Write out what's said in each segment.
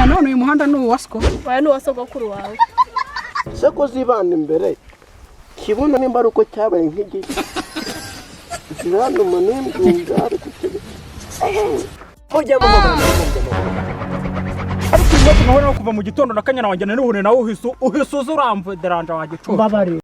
none uyu muhanda ni uwasiko Oya ni uwasogokuru wawe. Se ko zibana imbere kibuno nimba ari uko cyabaye nk'igiki zirano munembwe ari kukibe ujya mu mabanga ariko uyu tunahora kuva mu gitondo na kanyana wanjye n'uhure nawe uhisuza uramve deranja wagicuza mbabari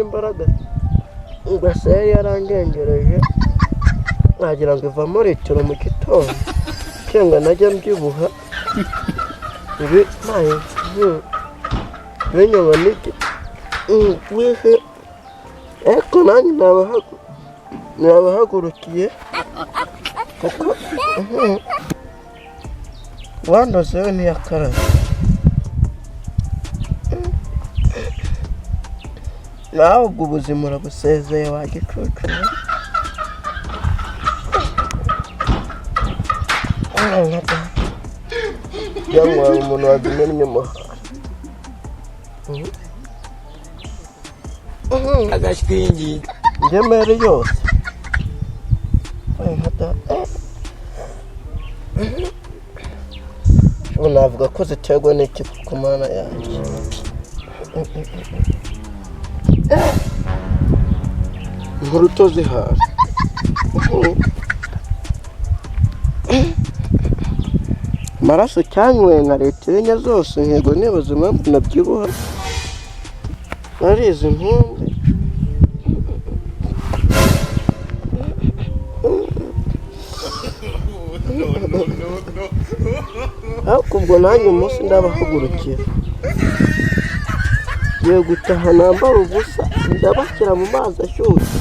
imbaraga ugasa yarangengereje nagira ngo ivamo litiro mu gitondo cyangwa najya mbyibuha ibi nayo binyama niki wihe eko nanjye nabahagurukiye kuko wandozeho ntiyakaraye nawe ubwo ubuzima urabusezeye wagicucu yanywa umuntu wazimennye amahara agashwingi ngemere yose ubu navuga ko ziterwa n'iki ku mana yanjye inkuru zihari amaraso cyanyweye nka litiro enye zose ntego nibaza impamvu nabyibuha narizi nkumbi ariko ubwo nanjye umunsi ndabahagurukira ngiye gutaha nambara ubusa ndabashyira mu mazi ashyushye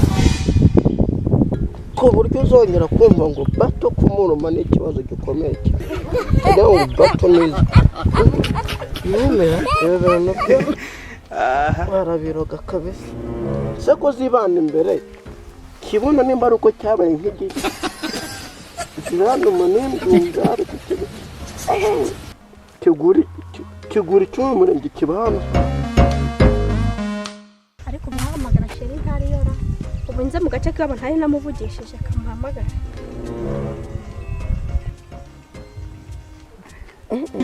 ku buryo uzongera kumva ngo bato kumuruma ni ikibazo gikomeye cyane ngo bato nizi numera rero nabyo barabiroga kabisa se ko zibana imbere kibuno nimba ari uko cyabaye nk'igiki zirano munembwe ari kukibe kiguri cy'umurenge kibana Ariko muhamagara sheri ntari yora. Ubu nze mu gace k'abo ntari namuvugishije kamuhamagara.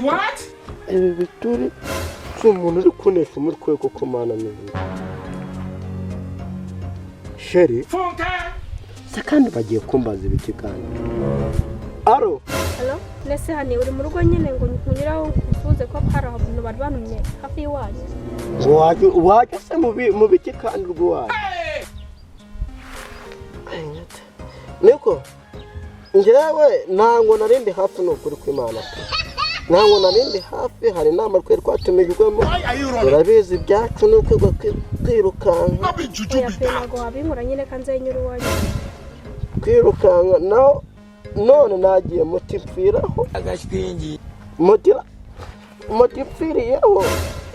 What? Ibi bituri cy'umuntu uri kunesha umutwe koko mana neza. Sheri se kandi bagiye kumbaza ibikigana. Aro Hello? Nese hani uri mu rugo nyine ngo nkunyiraho usuze ko hari abantu bari banumye hafi y'iwanyu. wajya se mu bikikandi rw'uwawe niko njyewe ntango narindi hafi n'ukuri kw'Imana ntango narindi hafi hari inama twari twatumijwemo urabizi ibyacu nuko kwirukanka Ntabwo wabinkora nyine kanzenyura iwanyu. kwirukanka none nagiye mutipfiraho agashwingi mutipfiriyeho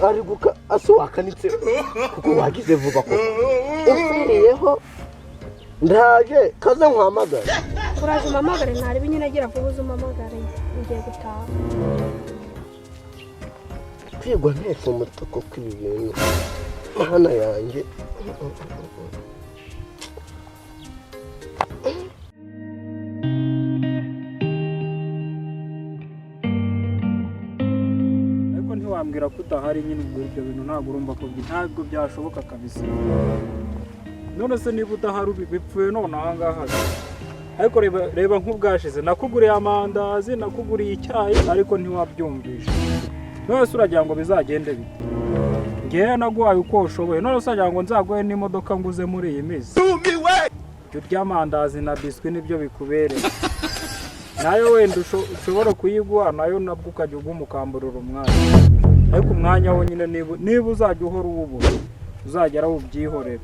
ari guka asowakanitse kuko wagize vuba ko impfiriyeho ndaje kaze nkwamagara Uraje umamagare ntari binyine agira vuba uzumamagare ngiye gutaha. kwigwa nteko umutako kw'ibi bintu hana yanjye wambwira ko udahari nyine ubwo ibyo bintu ntabwo urumva ko ntabwo byashoboka kabisa. None se niba udahari bipfuye none aha ngaha. Ariko reba nk'ubwashize nakuguriye amandazi nakuguriye icyayi ariko ntiwabyumvisha. None se uragira ngo bizagende bite? Ngewe naguhaye uko ushoboye none se uragira ngo nzaguhe n'imodoka nguze muri iyi minsi. Urya amandazi na biswi nibyo bikubereye. Nayo wenda ushobora kuyiguha nayo nabwo ukajya umukamburura umwanya. Ariko umwanya wo nyine niba uzajya uhora uwubura uzagera ubyihorera.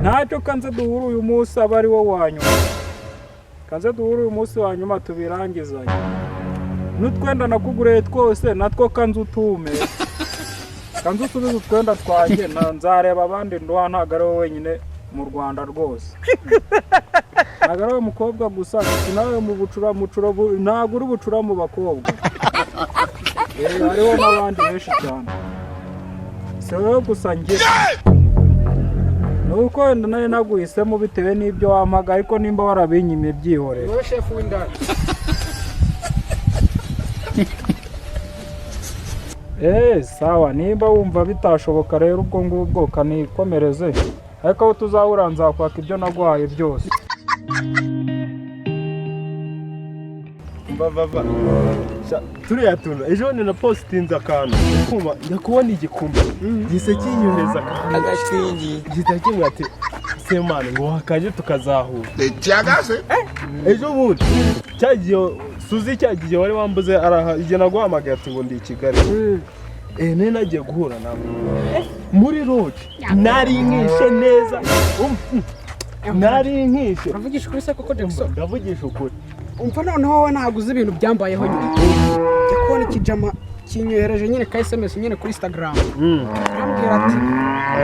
Ntacyo kanze duhura uyu munsi aba ari wo wanyuma. Kanze duhura uyu munsi wanyuma tubirangizanye. N'utwenda nakuguriye twose natwo kanze utume. Kanze usubize utwenda twanjye nzareba abandi ndoha ntago ari wowe wenyine mu Rwanda rwose. Ntago ari umukobwa gusa nawe mu bucura ntago uri bucura mu bakobwa. Hariho n'abandi benshi cyane. Si wowe gusa njye. Nuko wenda nawe naguhisemo bitewe n'ibyo wampaga ariko nimba warabinyimye byihoreye. Wowe chef w'indani. Sawa nimba wumva bitashoboka rero ubwo ngubwo kanikomereze. Ariko aho tuzahura nzakwaka ibyo naguhaye byose. Bava. Turiya tuntu ejo ni na postinze akantu kuma ndakubona igikumba gise kinyohereza agashwingi gitake ati semana ngo hakaje tukazahura ejo bundi cyagiye suzi cyagiye wari wambuze araha naguhamagaye ati ngo ndi i Kigali ne nagiye guhura nawe muri road nari nkishe neza nari nkishe Uravugisha ukuri se koko Jackson? ndavugisha ukuri. Umva noneho wowe ntabwo uzi ibintu byambayeho nyine. Njya kubona ikijama kinyohereje nyine ka SMS nyine kuri Instagram. Arambwira ati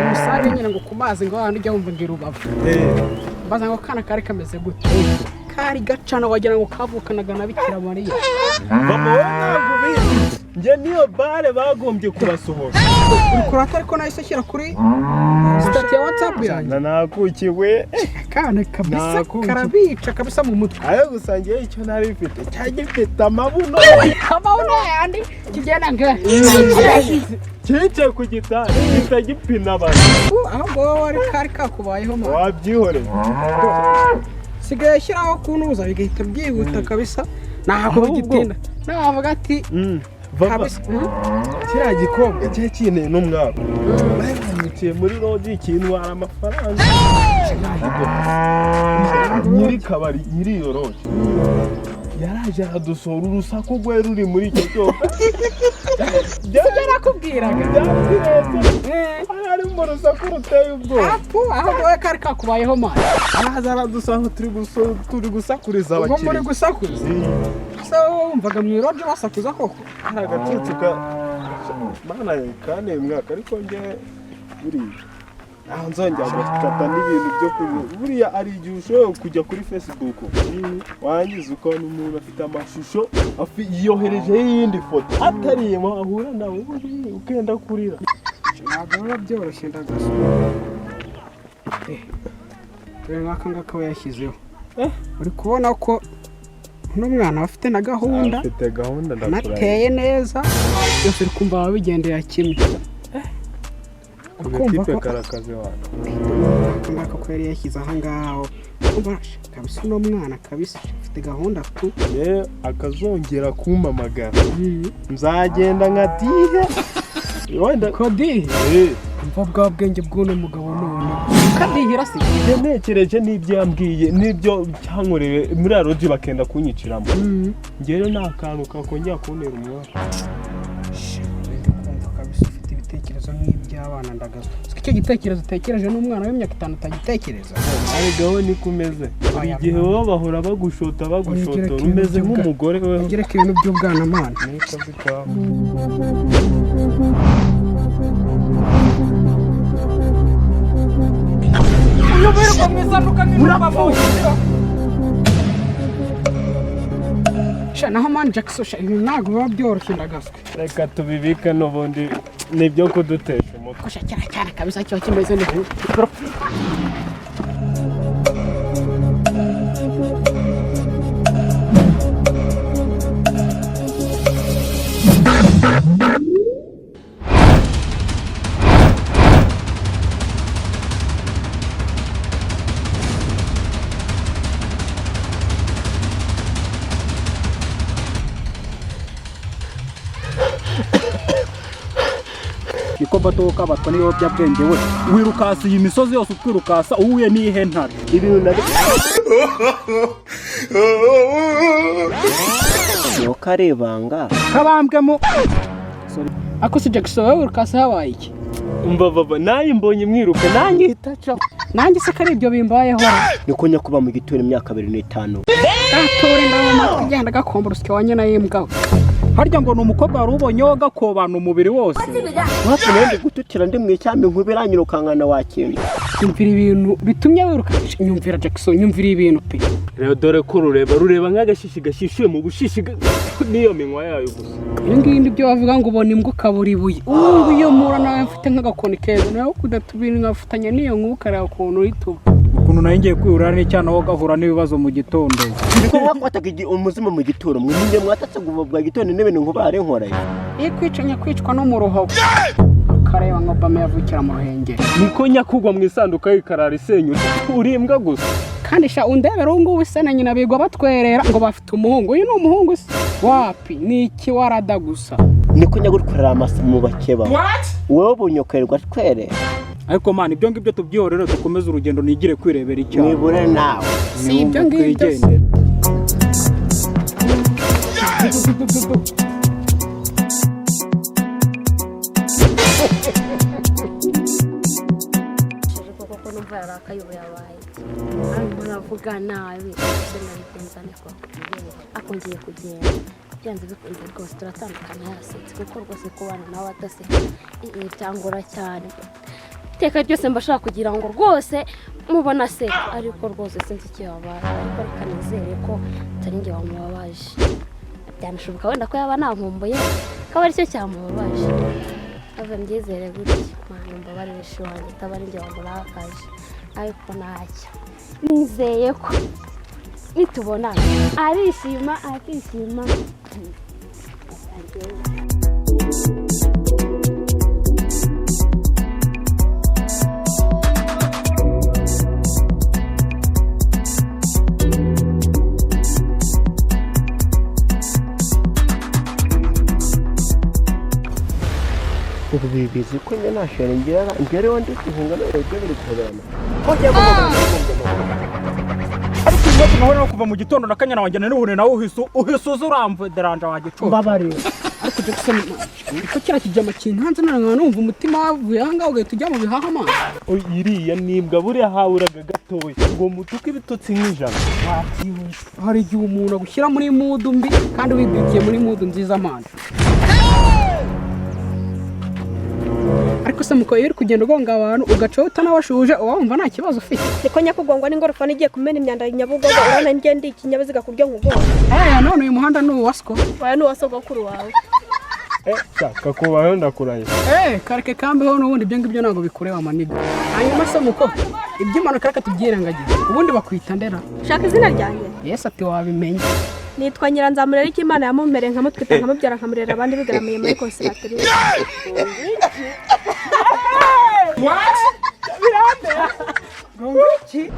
umusabe nyine ngo ku mazi ngo handi ujya wumva ngira Rubavu. Mbaza ngo kana kari kameze gute? Kari gacana wagira ngo kavukanaga na Bikira Mariya. Mama ntabwo bizi njye niyo bare bagombye kubasohora. Uri kurata ariko nahise shyira kuri stati ya WhatsApp yanjye. Nakukiwe Kana kabisa karabica kabisa mu mutwe. ayo gusangiye icyo nari mfite cyagifite amabuno yandi kigenda nga cyice ku gitanda kitagipina abantu ahubwo wowe kari kakubayeho ma wabyihoreye sigaye shyiraho kunuza bigahita byihuta kabisa ntabwo bigitinda navuga ati kabisa kiriya gikombe cye kineye n'umwaka bayanyukiye muri rodi kintwara amafaranga nyiri kabari nyiri iyo rodi yaraje adusohora urusaku rwe ruri muri icyo cyose yarakubwiraga ari mu rusaku ruteye ubwoba ahubwo wowe kari kakubayeho mani araza aradusanga turi gusakuriza ubwo abakiriya muri gusakuriza se wowe wumvaga mu iroje basakuza koko hari agacucu ka mana kane mwaka ariko njye buriya nzongera gukata n'ibintu byo buriya ari igihe ushobora kujya kuri Facebook wangiza ukabona umuntu afite amashusho yoherejeho iyindi foto atariyemo ahura nawe ukenda kurira ntabwo biba byoroshye ndagasura dore nk'aka ngaka we yashyizeho uri kubona ko n'umwana afite na gahunda afite gahunda nateye neza byose uri kumva wabigendera kimwe ukumva ko karakaze wacu ngaka ko yari yashyize aha ngaho kumva kabisa uno mwana kabisa afite gahunda tu akazongera kumpamagara nzagenda nka dihe wenda kodi umva bwa bwenge bw'uno mugabo none kadihira se ntekereje n'ibyo yambwiye n'ibyo cyankoreye muri arodi bakenda kunyiciramo ngero nta kantu kakongera kuntera umwaka ibitekerezo nk'iby'abana ndagazo icyo gitekerezo utekereje n'umwana w'imyaka 5 utagitekereza arigaho niko umeze buri gihe wowe bahora bagushota umeze nk'umugore we ugereka ibintu by'ubwana mana niko bikwaho uyoberwa mwizanuka nk'imbavu naho man jaxo ntabwo biba byoroshye ndagaswe reka tubibike n'ubundi nibyo kudutesha umutwe kusha cyane kabisa cyo kimeze neza niko bato kabatwa n'ibiyobyabwenge we wirukasa iyi misozi yose utwirukasa uhuye n'ihe ntare ibintu nari yo karebanga kabambwemo ako si jaxo wowe urukasa habaye iki umva baba naye mbonye mwiruka nanjye hitaca nanjye se kari ibyo bimbayeho niko nyakuba mu gitura imyaka 25 gatore ndaho kugenda gakomba urusyo wanye na yembwa harya ngo numukobwa wari ubonyeho gakobana umubiri wose wapi nende gututira ndi mwicyambe nkubiranyirukangana wakintu nyumvira ibintu bitumye wiruka nyumvira Jackson nyumvira ibintu pe rero dore ko rureba nk'agashishi gashishuye mu bushishi niyo minwa yayo gusa ngindi byo bavuga ngo ubona imbwa ukabura ibuye ubu iyo mura nawe mfite nk'agakoni keza nawe kudatubira nkafatanya niyo nk'ukareba ukuntu urituba ukuntu nayo ngiye kwihura n'icyana aho gahura n'ibibazo mu gitondo niko wakwataga umuzima mu gituro mwe njye mwatatse guvubwa gitondo n'ibintu nkubare nkora kwicanya kwicwa no mu ruho akareba ngo Obama yavukira mu ruhengeri niko nyakugwa mu isanduka y'ikarara isenyutse urimbwa gusa kandi sha undebera ubu ngubu se na nyina bigwa batwerera ngo bafite umuhungu uyu ni umuhungu se wapi ni iki warada gusa niko nyagukorera amasa mu bakeba wowe bunyokerwa twerera ariko man ibyo ngibyo tubyihorera dukomeze urugendo nigire kwirebera icyaha nibure nawe si ibyo ngibyo koko numva yarakayoboye abaye muravuga nabi sinabigenza niko akongeye kugenda byanze bikunze rwose turatandukana yasetse kuko rwose kubana nawe ataseka byangora cyane iteka ryose mbashaka kugira ngo rwose mubona se ariko rwose sinzi icyo yabaye ariko reka nizere ko atari njye wamubabaje byanashoboka wenda ko yaba nankumbuye akaba aricyo cyamubabaje ava mbyizere gutya mwana mbabarire wanjye ataba ari njye wamurakaje ariko ntacyo nizeye ko nitubonana arishima akishima ubu bibizi ko njye nashera ngere wandi kuhunga no byo biri kuhorana ariko iyo nawe no kuva mu gitondo nakanyana wanjye n'uhune nawe uhisuza uramve deranja wanjye cyo babare ariko Jackson ko kira kijama kintanze nanga numva umutima wavuye hanga ugahita ujya mu bihaha amazi iriya nimbwa buriya hawuraga gatoya ngo mutuke ibitotsi nk'ijana hari igihe umuntu agushyira muri mudu mbi kandi wibigiye muri mudu nziza amana ariko se muko yiri kugenda ugonga abantu ugacaho utanabashuje wumva nta kibazo ufite niko nyakugongwa n'ingorofani igiye kumena imyanda Nyabugogo urana njye ndi ikinyabiziga kuryo nk'ubwo none uyu muhanda ni uwasko waya ni uwasogokuru wawe shaka kubaho ndakuraye kareke kambeho n'ubundi ibyo ngibyo ntabwo bikureba amaniga hanyuma se muko iby'impanuka reka tubyirengagize ubundi bakwita ndera shaka izina ryanjye Yesu ati wabimenye nitwa Nyiranzamurera icyo Imana yamumereye nkamutwita nkamubyara nkamurera abandi bigaramiye muri konservatoire What? Birande. Ngo iki?